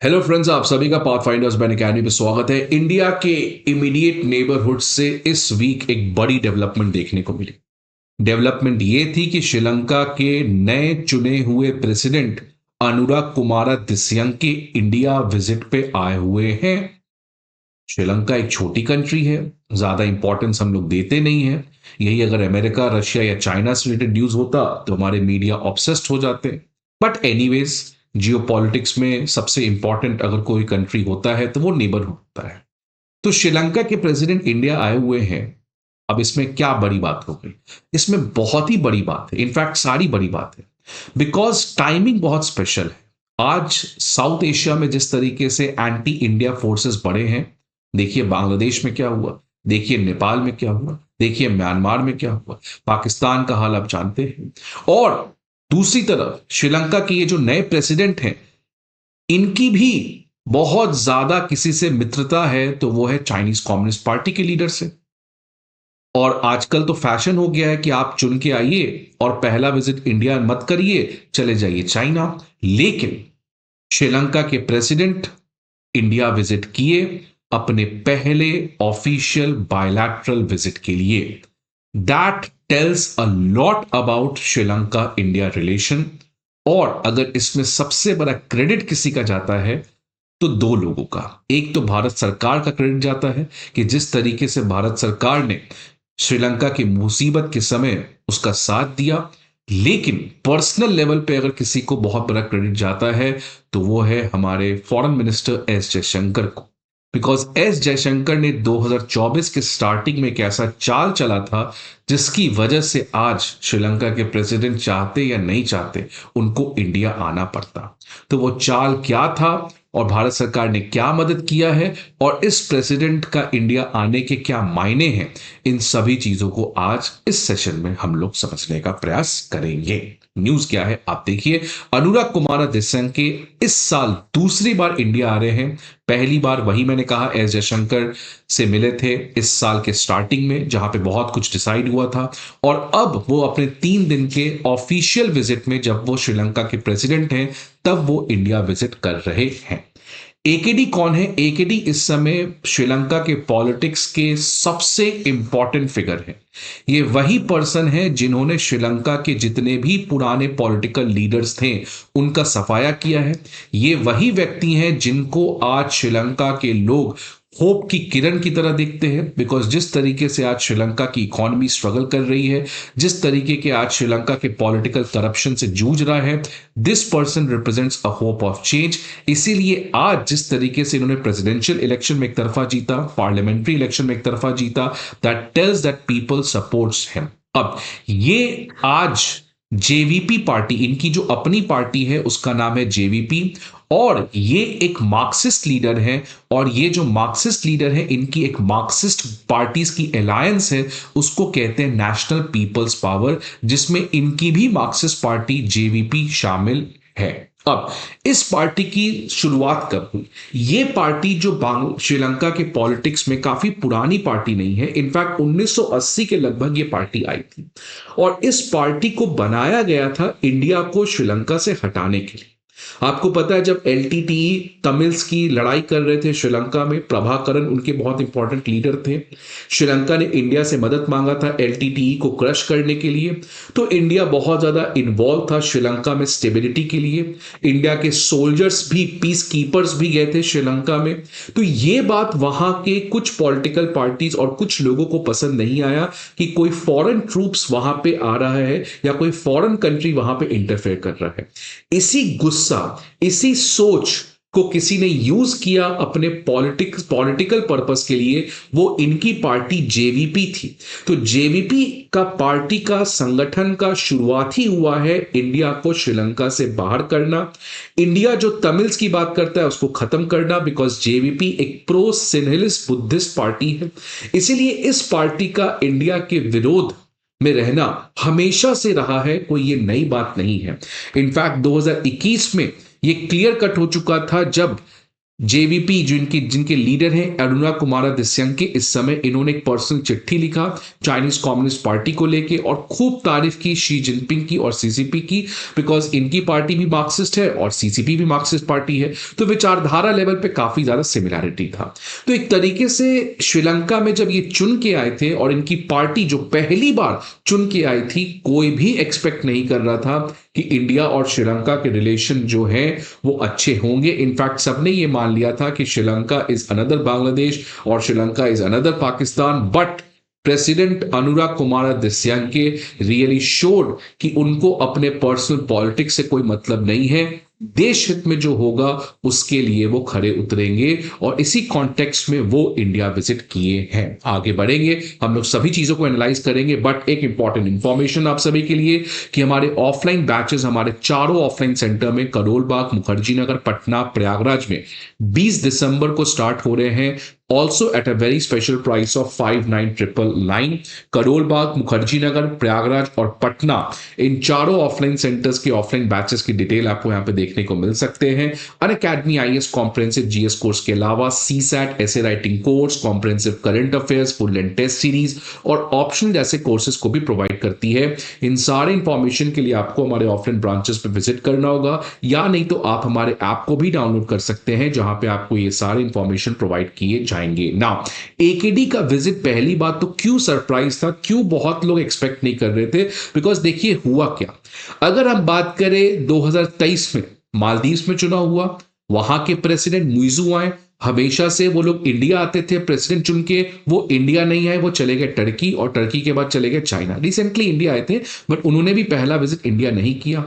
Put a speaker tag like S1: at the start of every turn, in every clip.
S1: Hello friends, आप सभी का पाथफाइंडर्स बैन अकेडमी पे स्वागत है। इंडिया के इमीडिएट नेबरहुड से इस वीक एक बड़ी डेवलपमेंट देखने को मिली। डेवलपमेंट ये थी कि श्रीलंका के नए चुने हुए प्रेसिडेंट अनुराग कुमारा दिस्यंके इंडिया विजिट पे आए हुए हैं। श्रीलंका एक छोटी कंट्री है, ज्यादा इंपॉर्टेंस हम लोग देते नहीं है। यही अगर अमेरिका, रशिया या चाइना से रिलेटेड न्यूज होता तो हमारे मीडिया ऑब्सेस्ड हो जाते। बट एनीवेज, जियो पॉलिटिक्स में सबसे इंपॉर्टेंट अगर कोई कंट्री होता है तो वो नेबर होता है। तो श्रीलंका के प्रेसिडेंट इंडिया आए हुए हैं। अब इसमें क्या बड़ी बात हो गई? इसमें बहुत ही बड़ी बात है, इनफैक्ट सारी बड़ी बात है। बिकॉज टाइमिंग बहुत स्पेशल है। आज साउथ एशिया में जिस तरीके से एंटी इंडिया फोर्सेस बढ़े हैं, देखिए बांग्लादेश में क्या हुआ, देखिए नेपाल में क्या हुआ, देखिए म्यांमार में क्या हुआ, पाकिस्तान का हाल आप जानते हैं। और दूसरी तरफ श्रीलंका के ये जो नए प्रेसिडेंट हैं, इनकी भी बहुत ज्यादा किसी से मित्रता है तो वो है चाइनीज कम्युनिस्ट पार्टी के लीडर से। और आजकल तो फैशन हो गया है कि आप चुन के आइए और पहला विजिट इंडिया मत करिए, चले जाइए चाइना। लेकिन श्रीलंका के प्रेसिडेंट इंडिया विजिट किए अपने पहले ऑफिशियल बायलैटरल विजिट के लिए। That tells a lot about Sri Lanka India relation. और अगर इसमें सबसे बड़ा क्रेडिट किसी का जाता है तो दो लोगों का। एक तो भारत सरकार का क्रेडिट जाता है कि जिस तरीके से भारत सरकार ने श्रीलंका की मुसीबत के समय उसका साथ दिया। लेकिन पर्सनल लेवल पे अगर किसी को बहुत बड़ा क्रेडिट जाता है तो वो है हमारे फॉरेन मिनिस्टर एस जयशंकर को। बिकॉज एस जयशंकर ने 2024 के स्टार्टिंग में एक ऐसा चाल चला था जिसकी वजह से आज श्रीलंका के प्रेसिडेंट चाहते या नहीं चाहते उनको इंडिया आना पड़ता। तो वो चाल क्या था और भारत सरकार ने क्या मदद किया है और इस प्रेसिडेंट का इंडिया आने के क्या मायने हैं, इन सभी चीजों को आज इस सेशन में हम लोग समझने का प्रयास करेंगे। न्यूज क्या है आप देखिए। अनुराग कुमार दिस्यंके इस साल दूसरी बार इंडिया आ रहे हैं। पहली बार वही मैंने कहा एस जयशंकर से मिले थे इस साल के स्टार्टिंग में, जहां पे बहुत कुछ डिसाइड हुआ था। और अब वो अपने 3 दिन के ऑफिशियल विजिट में, जब वो श्रीलंका के प्रेसिडेंट हैं, तब वो इंडिया विजिट कर रहे हैं। एकेडी कौन है? एकेडी इस समय श्रीलंका के पॉलिटिक्स के सबसे इंपॉर्टेंट फिगर है। ये वही पर्सन है जिन्होंने श्रीलंका के जितने भी पुराने पॉलिटिकल लीडर्स थे उनका सफाया किया है। ये वही व्यक्ति हैं जिनको आज श्रीलंका के लोग होप की किरण की तरह देखते हैं। बिकॉज जिस तरीके से आज श्रीलंका की इकोनॉमी स्ट्रगल कर रही है, जिस तरीके के आज श्रीलंका के पॉलिटिकल करप्शन से जूझ रहा है, this person represents a hope of change. इसीलिए आज जिस तरीके से इन्होंने प्रेसिडेंशियल इलेक्शन में एक तरफा जीता, पार्लियामेंट्री इलेक्शन में एक तरफा जीता, that tells that people supports him. अब ये आज जेवीपी पार्टी, इनकी जो अपनी पार्टी है उसका नाम है जेवीपी, और ये एक मार्क्सिस्ट लीडर है। और ये जो मार्क्सिस्ट लीडर है, इनकी एक मार्क्सिस्ट पार्टीज की अलायंस है, उसको कहते हैं नेशनल पीपल्स पावर, जिसमें इनकी भी मार्क्सिस्ट पार्टी जेवीपी शामिल है। अब इस पार्टी की शुरुआत कब हुई? ये पार्टी जो श्रीलंका के पॉलिटिक्स में काफी पुरानी पार्टी नहीं है, इनफैक्ट 1980 के लगभग ये पार्टी आई थी। और इस पार्टी को बनाया गया था इंडिया को श्रीलंका से हटाने के लिए। आपको पता है जब एलटीटीई तमिल्स की लड़ाई कर रहे थे श्रीलंका में, प्रभाकरन उनके बहुत इंपॉर्टेंट लीडर थे। श्रीलंका ने इंडिया से मदद मांगा था एलटीटीई को क्रश करने के लिए। तो इंडिया बहुत ज्यादा इन्वॉल्व था श्रीलंका में स्टेबिलिटी के लिए। इंडिया के सोल्जर्स भी, पीस कीपर्स भी गए थे श्रीलंका में। तो ये बात वहां के कुछ पॉलिटिकल पार्टीज और कुछ लोगों को पसंद नहीं आया कि कोई फॉरेन ट्रूप्स वहां पे आ रहा है या कोई फॉरेन कंट्री वहां पे इंटरफेयर कर रहा है। इसी गुस्सा, इसी सोच को किसी ने यूज किया अपने पॉलिटिकल पर्पस के लिए। वो इनकी पार्टी जेवीपी थी। तो जेवीपी का पार्टी का संगठन का शुरुआत ही हुआ है इंडिया को श्रीलंका से बाहर करना, इंडिया जो तमिल्स की बात करता है उसको खत्म करना। बिकॉज जेवीपी एक प्रो सिन्हलिस्ट बुद्धिस्ट पार्टी है, इसीलिए इस पार्टी का इंडिया के विरोध में रहना हमेशा से रहा है, कोई ये नई बात नहीं है। इनफैक्ट 2021 में ये क्लियर कट हो चुका था जब जेवीपी जिनके लीडर हैं अनुराग कुमार दिस्यंके, इस समय इन्होंने एक पर्सनल चिट्ठी लिखा चाइनीज कम्युनिस्ट पार्टी को लेके और खूब तारीफ की शी जिनपिंग की और सीसीपी की, बिकॉज इनकी पार्टी भी मार्क्सिस्ट है और सीसीपी भी मार्क्सिस्ट पार्टी है, तो विचारधारा लेवल पे काफी ज्यादा सिमिलैरिटी था। तो एक तरीके से श्रीलंका में जब ये चुन के आए थे और इनकी पार्टी जो पहली बार चुन के आई थी, कोई भी एक्सपेक्ट नहीं कर रहा था कि इंडिया और श्रीलंका के रिलेशन जो है वो अच्छे होंगे। इनफैक्ट सबने ये मान लिया था कि श्रीलंका इज अनदर बांग्लादेश और Sri Lanka is another Pakistan, but president Anurag Kumar Dissanayake really showed कि उनको अपने पर्सनल पॉलिटिक्स से कोई मतलब नहीं है, देश हित में जो होगा उसके लिए वो खड़े उतरेंगे, और इसी कॉन्टेक्स्ट में वो इंडिया विजिट किए हैं। आगे बढ़ेंगे, हम लोग सभी चीजों को एनालाइज करेंगे, बट एक इंपॉर्टेंट इंफॉर्मेशन आप सभी के लिए कि हमारे ऑफलाइन बैचेस हमारे चारों ऑफलाइन सेंटर में करोल बाग, मुखर्जी नगर, पटना, प्रयागराज में 20 दिसंबर को स्टार्ट हो रहे हैं, also at a very special price of 59,999। Karol Bagh, Mukherjee Nagar, Prayagraj और पटना, इन चारों ऑफलाइन सेंटर्स के ऑफलाइन बैचेस की डिटेल आपको यहां पे देखने को मिल सकते हैं। Unacademy IAS comprehensive GS course के अलावा सीसैट, ऐसे writing course, comprehensive current affairs, full and test series और ऑप्शनल जैसे कोर्सेज को भी प्रोवाइड करती है। इन सारे इंफॉर्मेशन के लिए आपको हमारे ऑफलाइन ब्रांचेस पे विजिट करना होगा, या नहीं तो आप हमारे ऐप को भी डाउनलोड कर सकते हैं, जहां पे आपको ये सारे इंफॉर्मेशन प्रोवाइड किए जाएंगे। नाउ एकेडी का विजिट, पहली बात तो क्यों सरप्राइज था, क्यों बहुत लोग एक्सपेक्ट नहीं कर रहे थे, बिकॉज देखिए हुआ क्या। अगर हम बात करें 2023 में मालदीव्स में चुनाव हुआ, वहां के प्रेसिडेंट मुइजू आए, हमेशा से वो लोग इंडिया आते थे प्रेसिडेंट चुन के, वो इंडिया नहीं आए, वो चले गए टर्की और टर्की के बाद चले गए चाइना। रिसेंटली इंडिया आए थे बट उन्होंने भी पहला विजिट इंडिया नहीं किया।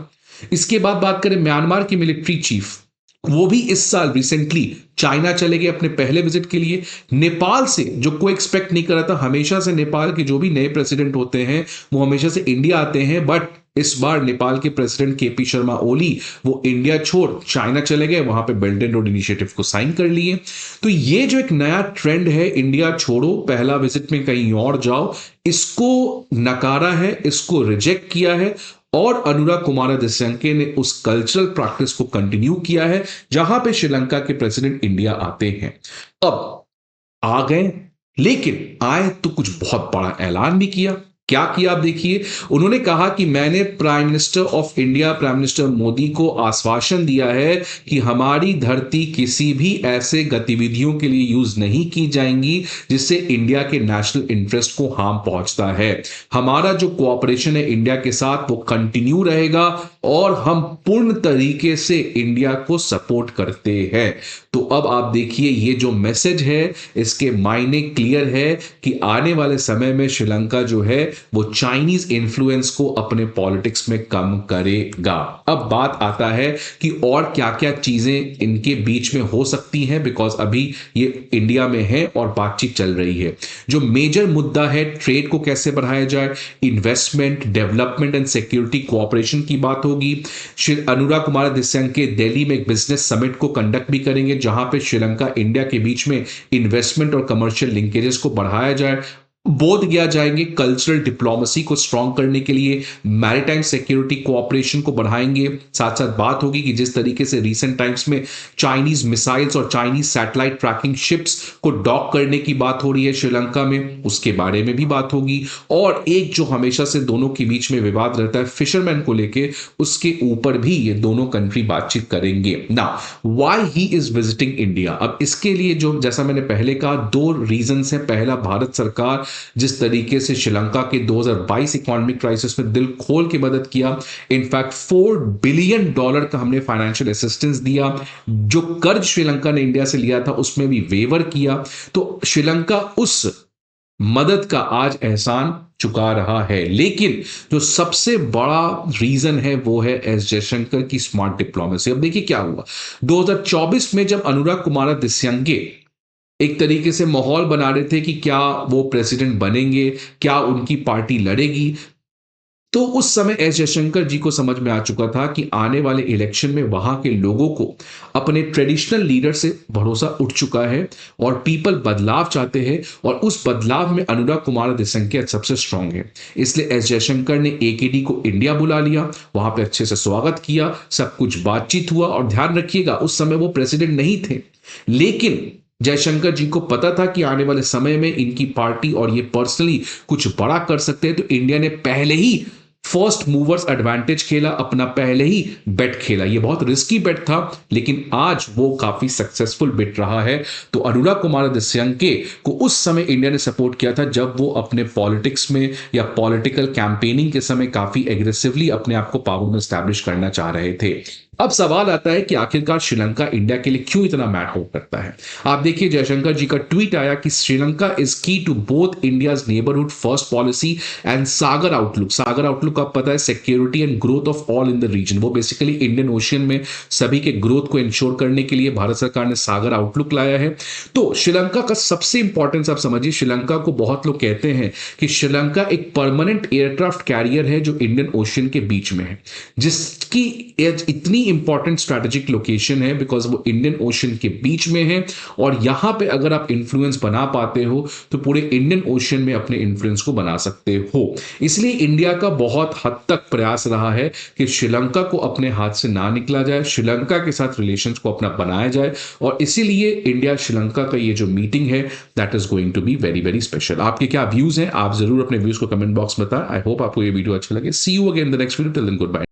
S1: इसके बाद बात करें म्यांमार की मिलिट्री चीफ, वो भी इस साल रिसेंटली चाइना चले गए अपने पहले विजिट के लिए। नेपाल से जो कोई एक्सपेक्ट नहीं कर रहा था, हमेशा से नेपाल के जो भी नए प्रेसिडेंट होते हैं वो हमेशा से इंडिया आते हैं, बट इस बार नेपाल के प्रेसिडेंट केपी शर्मा ओली वो इंडिया छोड़ चाइना चले गए, वहां पे बेल्ट एंड रोड इनिशिएटिव को साइन कर लिए। तो ये जो एक नया ट्रेंड है, इंडिया छोड़ो पहला विजिट में कहीं और जाओ, इसको नकारा है, इसको रिजेक्ट किया है, और अनुराग कुमार दिस्यंके ने उस कल्चरल प्रैक्टिस को कंटिन्यू किया है जहां पे श्रीलंका के प्रेसिडेंट इंडिया आते हैं। अब आ गए, लेकिन आए तो कुछ बहुत बड़ा ऐलान भी किया। क्या किया आप देखिए, उन्होंने कहा कि मैंने prime minister of India, prime minister Modi को आश्वासन दिया है कि हमारी धरती किसी भी ऐसे गतिविधियों के लिए यूज नहीं की जाएंगी जिससे इंडिया के नेशनल इंटरेस्ट को हार्म पहुंचता है। हमारा जो कोऑपरेशन है इंडिया के साथ वो कंटिन्यू रहेगा और हम पूर्ण तरीके से इंडिया को सपोर्ट करते हैं। तो अब आप देखिए ये जो मैसेज है इसके मायने क्लियर है कि आने वाले समय में श्रीलंका जो है वो चाइनीज इन्फ्लुएंस को अपने पॉलिटिक्स में कम करेगा। अब बात आता है कि और क्या क्या चीजें इनके बीच में हो सकती हैं, बिकॉज अभी ये इंडिया में है और बातचीत चल रही है। जो मेजर मुद्दा है, ट्रेड को कैसे बढ़ाया जाए, investment, development and security cooperation की बात होगी। श्री अनुराग कुमार दिस्यंके दिल्ली में एक बिजनेस समिट को कंडक्ट भी करेंगे जहां पे श्रीलंका इंडिया के बीच में इन्वेस्टमेंट और कमर्शियल लिंकेजेस को बढ़ाया जाए। बोध गया जाएंगे कल्चरल डिप्लोमेसी को स्ट्रॉन्ग करने के लिए, मैरीटाइम सिक्योरिटी कोऑपरेशन को बढ़ाएंगे। साथ साथ बात होगी कि जिस तरीके से रीसेंट टाइम्स में चाइनीज मिसाइल्स और चाइनीज सैटेलाइट ट्रैकिंग शिप्स को डॉक करने की बात हो रही है श्रीलंका में, उसके बारे में भी बात होगी। और एक जो हमेशा से दोनों के बीच में विवाद रहता है फिशरमैन को लेके, उसके ऊपर भी ये दोनों कंट्री बातचीत करेंगे। ना why he is visiting India, अब इसके लिए जो जैसा मैंने पहले कहा दो रीजंस हैं। पहला, भारत सरकार जिस तरीके से श्रीलंका के 2022 इकोनॉमिक क्राइसिस में दिल खोल के मदद किया, इनफैक्ट $4 बिलियन का हमने फाइनेंशियल असिस्टेंस दिया, जो कर्ज श्रीलंका ने इंडिया से लिया था उसमें भी वेवर किया, तो श्रीलंका उस मदद का आज एहसान चुका रहा है। लेकिन जो सबसे बड़ा रीजन है वो है एस जयशंकर की स्मार्ट डिप्लोमेसी। अब देखिए क्या हुआ 2024 में, जब अनुराग कुमार दिस्यंके एक तरीके से माहौल बना रहे थे कि क्या वो प्रेसिडेंट बनेंगे, क्या उनकी पार्टी लड़ेगी, तो उस समय एस जयशंकर जी को समझ में आ चुका था कि आने वाले इलेक्शन में वहां के लोगों को अपने ट्रेडिशनल लीडर से भरोसा उठ चुका है और पीपल बदलाव चाहते हैं और उस बदलाव में अनुराग कुमार दिसंकिया सबसे स्ट्रांग है। इसलिए एस जयशंकर ने एकेडी को इंडिया बुला लिया, वहां पे अच्छे से स्वागत किया, सब कुछ बातचीत हुआ। और ध्यान रखिएगा उस समय वो प्रेसिडेंट नहीं थे, लेकिन जयशंकर जी को पता था कि आने वाले समय में इनकी पार्टी और ये पर्सनली कुछ बड़ा कर सकते हैं, तो इंडिया ने पहले ही फर्स्ट मूवर्स एडवांटेज खेला, अपना पहले ही बेट खेला। ये बहुत रिस्की बेट था, लेकिन आज वो काफी सक्सेसफुल बेट रहा है। तो अनुराग कुमार दिसंके को उस समय इंडिया ने सपोर्ट किया था जब वो अपने पॉलिटिक्स में या पॉलिटिकल कैंपेनिंग के समय काफी एग्रेसिवली अपने आप को पावर में स्टैब्लिश करना चाह रहे थे। अब सवाल आता है कि आखिरकार श्रीलंका इंडिया के लिए क्यों इतना मैटर करता है। आप देखिए जयशंकर जी का ट्वीट आया कि Sri Lanka is key to both India's neighbourhood first policy and Sagar outlook. Sagar outlook आप पता है security and growth of all in the region. वो बेसिकली इंडियन ओशियन में सभी के ग्रोथ को इंश्योर करने के लिए भारत सरकार ने सागर आउटलुक लाया है। तो श्रीलंका का सबसे इंपॉर्टेंस आप समझिए, श्रीलंका को बहुत लोग कहते हैं कि श्रीलंका एक परमानेंट एयरक्राफ्ट कैरियर है जो इंडियन ओशियन के बीच में है, जिसकी इतनी इंपॉर्टेंट स्ट्रैटेजिक लोकेशन है बिकॉज वो इंडियन ओशन के बीच में है। और यहां पे अगर आप इन्फ्लुएंस बना पाते हो तो पूरे इंडियन ओशन में अपने इन्फ्लुएंस को बना सकते हो। इसलिए इंडिया का बहुत हद तक प्रयास रहा है कि श्रीलंका को अपने हाथ से ना निकला जाए, श्रीलंका के साथ रिलेशंस को अपना बनाया जाए। और इसीलिए इंडिया श्रीलंका का ये जो मीटिंग है that is going to be very very special. आपके क्या व्यूज हैं, आप जरूर अपने व्यूज को कमेंट बॉक्स में बताएं। आई होप आपको ये वीडियो अच्छा लगे। See you again in the next video. Till then good bye.